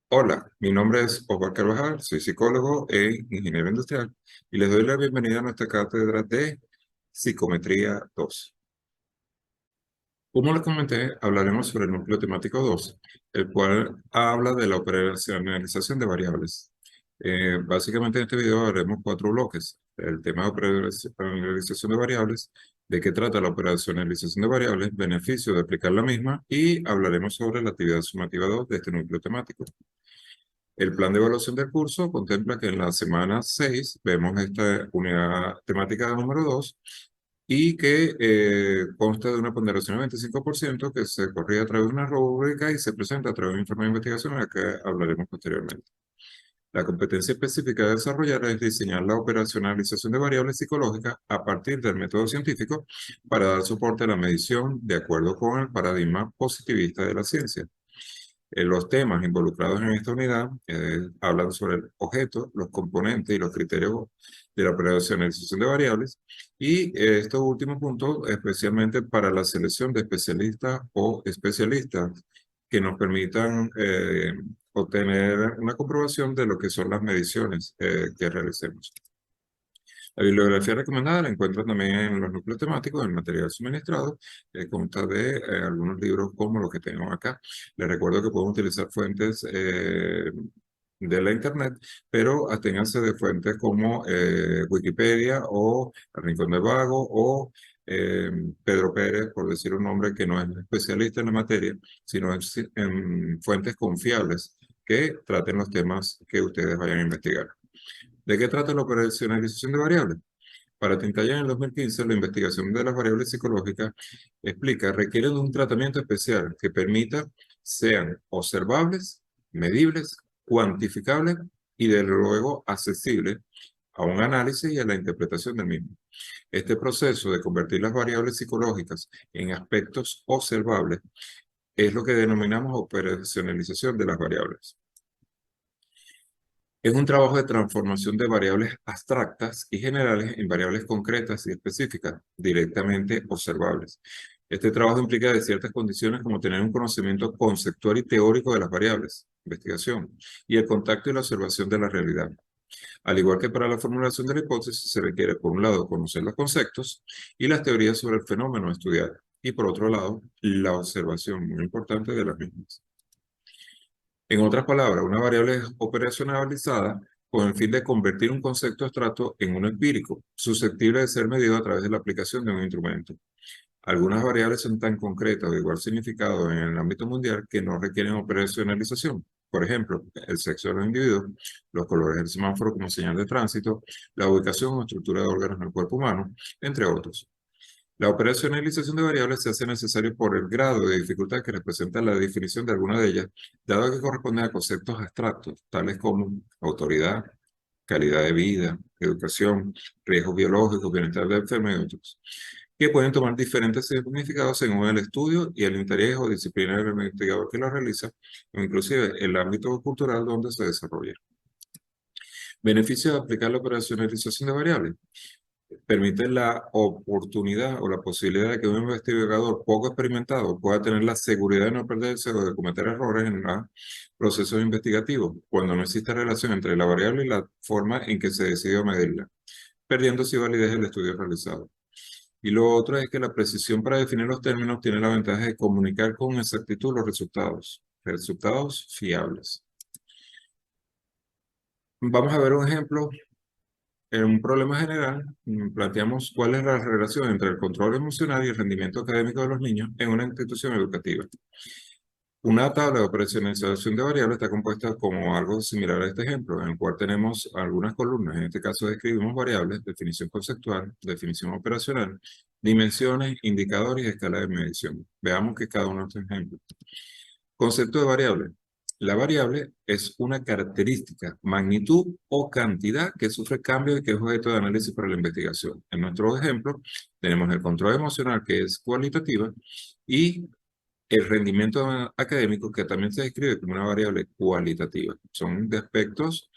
Hola, mi nombre es Osvaldo Carvajal, soy psicólogo e ingeniero industrial y les doy la bienvenida a nuestra cátedra de Psicometría 2. Como les comenté, hablaremos sobre el núcleo temático 2, el cual habla de la operacionalización de variables. Básicamente en este video haremos 4 bloques. El tema de operacionalización de variables, de qué trata la operacionalización de variables, beneficios de aplicar la misma y hablaremos sobre la actividad sumativa 2 de este núcleo temático. El plan de evaluación del curso contempla que en la semana 6 vemos esta unidad temática número 2 y que consta de una ponderación del 25% que se corrige a través de una rúbrica y se presenta a través de un informe de investigación a la que hablaremos posteriormente. La competencia específica de desarrollar es diseñar la operacionalización de variables psicológicas a partir del método científico para dar soporte a la medición de acuerdo con el paradigma positivista de la ciencia. Los temas involucrados en esta unidad hablan sobre el objeto, los componentes y los criterios de la operacionalización de variables y estos últimos puntos especialmente para la selección de especialistas o especialistas que nos permitan obtener una comprobación de lo que son las mediciones que realicemos. La bibliografía recomendada la encuentran también en los núcleos temáticos, en el material suministrado, consta de algunos libros como los que tengo acá. Les recuerdo que pueden utilizar fuentes de la internet, pero aténganse de fuentes como Wikipedia o El Rincón del Vago o Pedro Pérez, por decir un nombre que no es especialista en la materia, sino en fuentes confiables que traten los temas que ustedes vayan a investigar. ¿De qué trata la operacionalización de variables? Para Tintaya en el 2015, la investigación de las variables psicológicas explica requieren de un tratamiento especial que permita sean observables, medibles, cuantificables y de luego accesibles a un análisis y a la interpretación del mismo. Este proceso de convertir las variables psicológicas en aspectos observables es lo que denominamos operacionalización de las variables. Es un trabajo de transformación de variables abstractas y generales en variables concretas y específicas, directamente observables. Este trabajo implica de ciertas condiciones como tener un conocimiento conceptual y teórico de las variables, investigación, y el contacto y la observación de la realidad. Al igual que para la formulación de la hipótesis, se requiere, por un lado, conocer los conceptos y las teorías sobre el fenómeno a estudiar, y por otro lado, la observación muy importante de las mismas. En otras palabras, una variable es operacionalizada con el fin de convertir un concepto abstracto en uno empírico, susceptible de ser medido a través de la aplicación de un instrumento. Algunas variables son tan concretas o de igual significado en el ámbito mundial que no requieren operacionalización. Por ejemplo, el sexo de los individuos, los colores del semáforo como señal de tránsito, la ubicación o estructura de órganos del cuerpo humano, entre otros. La operacionalización de variables se hace necesario por el grado de dificultad que representa la definición de alguna de ellas, dado que corresponden a conceptos abstractos, tales como autoridad, calidad de vida, educación, riesgos biológicos, bienestar del enfermo y otros, que pueden tomar diferentes significados según el estudio y el interés o disciplina del investigador que lo realiza, o inclusive el ámbito cultural donde se desarrolla. Beneficio de aplicar la operacionalización de variables. Permite la oportunidad o la posibilidad de que un investigador poco experimentado pueda tener la seguridad de no perderse o de cometer errores en los procesos investigativos cuando no existe relación entre la variable y la forma en que se decidió medirla, perdiendo así validez el estudio realizado. Y lo otro es que la precisión para definir los términos tiene la ventaja de comunicar con exactitud los resultados fiables. Vamos a ver un ejemplo. En un problema general, planteamos cuál es la relación entre el control emocional y el rendimiento académico de los niños en una institución educativa. Una tabla de operacionalización de variables está compuesta como algo similar a este ejemplo, en el cual tenemos algunas columnas. En este caso describimos variables, definición conceptual, definición operacional, dimensiones, indicadores y escala de medición. Veamos que cada uno de estos ejemplos. Concepto de variable. La variable es una característica, magnitud o cantidad que sufre cambio y que es objeto de análisis para la investigación. En nuestro ejemplo, tenemos el control emocional, que es cualitativa, y el rendimiento académico, que también se describe como una variable cualitativa. Son de aspectos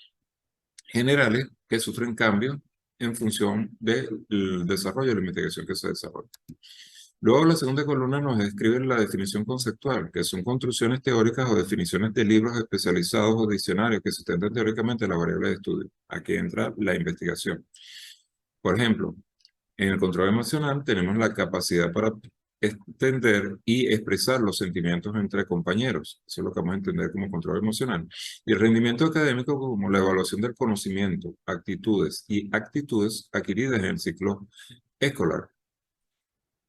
generales que sufren cambios en función del desarrollo de la investigación que se desarrolla. Luego, la segunda columna nos describe la definición conceptual, que son construcciones teóricas o definiciones de libros especializados o diccionarios que sustentan teóricamente la variable de estudio. Aquí entra la investigación. Por ejemplo, en el control emocional tenemos la capacidad para entender y expresar los sentimientos entre compañeros. Eso es lo que vamos a entender como control emocional. Y el rendimiento académico como la evaluación del conocimiento, actitudes y actitudes adquiridas en el ciclo escolar.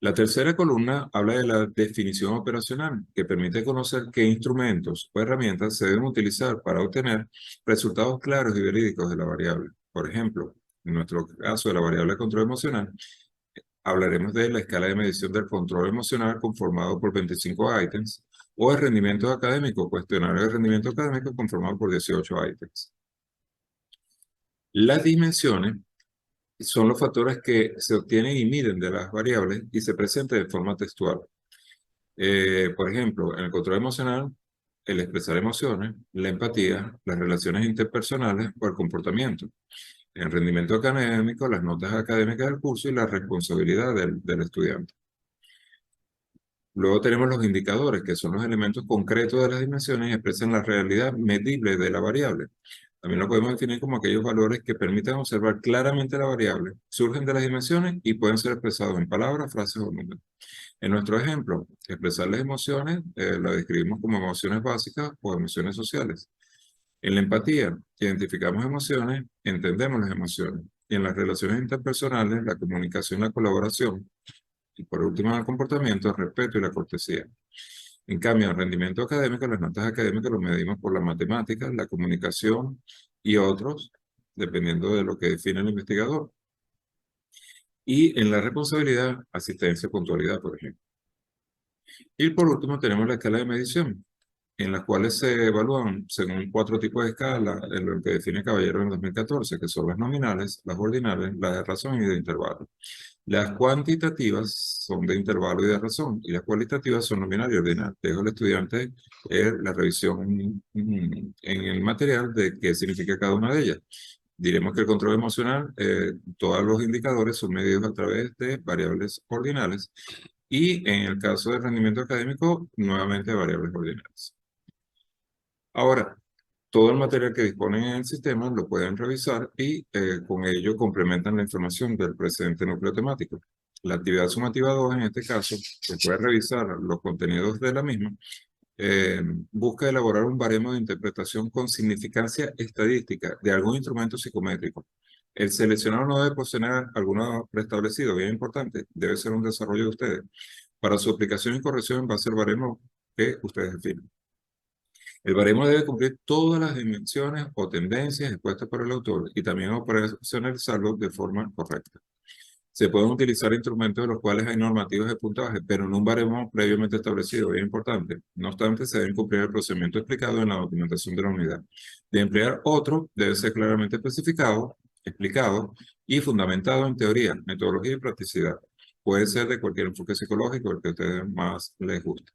La tercera columna habla de la definición operacional, que permite conocer qué instrumentos o herramientas se deben utilizar para obtener resultados claros y verídicos de la variable. Por ejemplo, en nuestro caso de la variable de control emocional, hablaremos de la escala de medición del control emocional conformado por 25 ítems o el rendimiento académico, cuestionario de rendimiento académico conformado por 18 ítems. Las dimensiones son los factores que se obtienen y miden de las variables y se presentan de forma textual. Por ejemplo, en el control emocional, el expresar emociones, la empatía, las relaciones interpersonales o el comportamiento. En el rendimiento académico, las notas académicas del curso y la responsabilidad del estudiante. Luego tenemos los indicadores, que son los elementos concretos de las dimensiones y expresan la realidad medible de la variable. También lo podemos definir como aquellos valores que permiten observar claramente la variable, surgen de las dimensiones y pueden ser expresados en palabras, frases o números. En nuestro ejemplo, expresar las emociones la describimos como emociones básicas o emociones sociales. En la empatía, identificamos emociones, entendemos las emociones. Y en las relaciones interpersonales, la comunicación, la colaboración. Y por último, el comportamiento, el respeto y la cortesía. En cambio, en el rendimiento académico, las notas académicas lo medimos por las matemáticas, la comunicación y otros, dependiendo de lo que define el investigador. Y en la responsabilidad, asistencia, puntualidad, por ejemplo. Y por último, tenemos la escala de medición, en las cuales se evalúan según 4 tipos de escala, en lo que define Caballero en 2014, que son las nominales, las ordinales, las de razón y de intervalo. Las cuantitativas son de intervalo y de razón, y las cualitativas son nominal y ordinal. Dejo al estudiante la revisión en el material de qué significa cada una de ellas. Diremos que el control emocional, todos los indicadores son medidos a través de variables ordinales, y en el caso del rendimiento académico, nuevamente variables ordinales. Ahora, todo el material que disponen en el sistema lo pueden revisar y con ello complementan la información del presente núcleo temático. La actividad sumativa 2, en este caso, que puede revisar los contenidos de la misma, busca elaborar un baremo de interpretación con significancia estadística de algún instrumento psicométrico. El seleccionado no debe poseer alguno preestablecido, bien importante, debe ser un desarrollo de ustedes. Para su aplicación y corrección va a ser el baremo que ustedes definen. El baremo debe cumplir todas las dimensiones o tendencias expuestas por el autor y también operacionalizarlo de forma correcta. Se pueden utilizar instrumentos de los cuales hay normativas de puntaje, pero en un baremo previamente establecido, bien importante. No obstante, se debe cumplir el procedimiento explicado en la documentación de la unidad. De emplear otro, debe ser claramente especificado, explicado y fundamentado en teoría, metodología y practicidad. Puede ser de cualquier enfoque psicológico, el que a ustedes más les guste.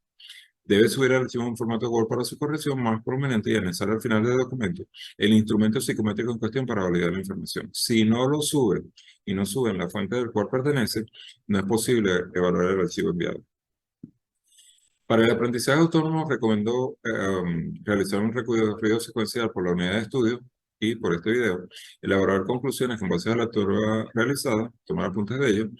Debe subir el archivo en formato Word para su corrección más prominente y anexar al final del documento el instrumento psicométrico en cuestión para validar la información. Si no lo sube y no sube en la fuente del cual pertenece, no es posible evaluar el archivo enviado. Para el aprendizaje autónomo, recomendó realizar un recorrido secuencial por la unidad de estudio y por este video, elaborar conclusiones con base a la lectura realizada, tomar apuntes de ello,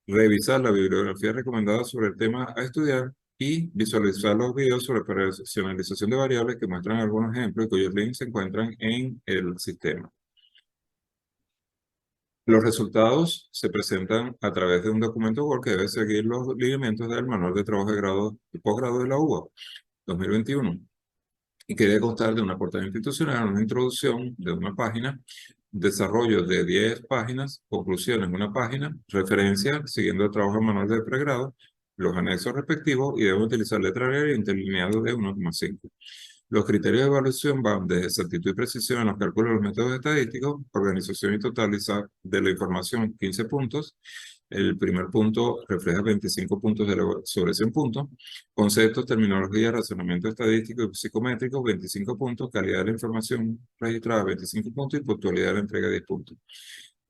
revisar la bibliografía recomendada sobre el tema a estudiar y visualizar los videos sobre personalización de variables que muestran algunos ejemplos y cuyos links se encuentran en el sistema. Los resultados se presentan a través de un documento Word que debe seguir los lineamientos del Manual de Trabajo de Grado y Posgrado de la UBA 2021 y que debe constar de una portada institucional, una introducción de una página, desarrollo de 10 páginas, conclusiones una página, referencia siguiendo el trabajo manual de pregrado, los anexos respectivos y debe utilizar letra griega y interlineado de 1,5. Los criterios de evaluación van desde exactitud y precisión en los cálculos de los métodos estadísticos, organización y totalidad de la información 15 puntos. El primer punto refleja 25 puntos sobre 100 puntos. Conceptos, terminología, razonamiento estadístico y psicométrico, 25 puntos. Calidad de la información registrada, 25 puntos. Y puntualidad de la entrega, 10 puntos.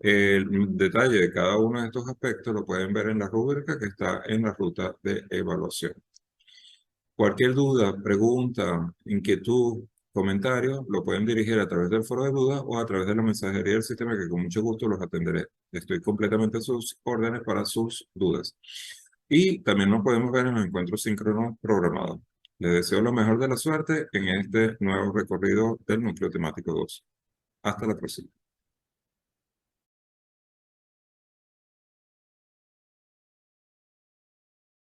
El detalle de cada uno de estos aspectos lo pueden ver en la rúbrica que está en la ruta de evaluación. Cualquier duda, pregunta, inquietud, comentario, lo pueden dirigir a través del foro de dudas o a través de la mensajería del sistema que con mucho gusto los atenderé. Estoy completamente a sus órdenes para sus dudas. Y también nos podemos ver en los encuentros síncronos programados. Les deseo lo mejor de la suerte en este nuevo recorrido del núcleo temático 2. Hasta la próxima.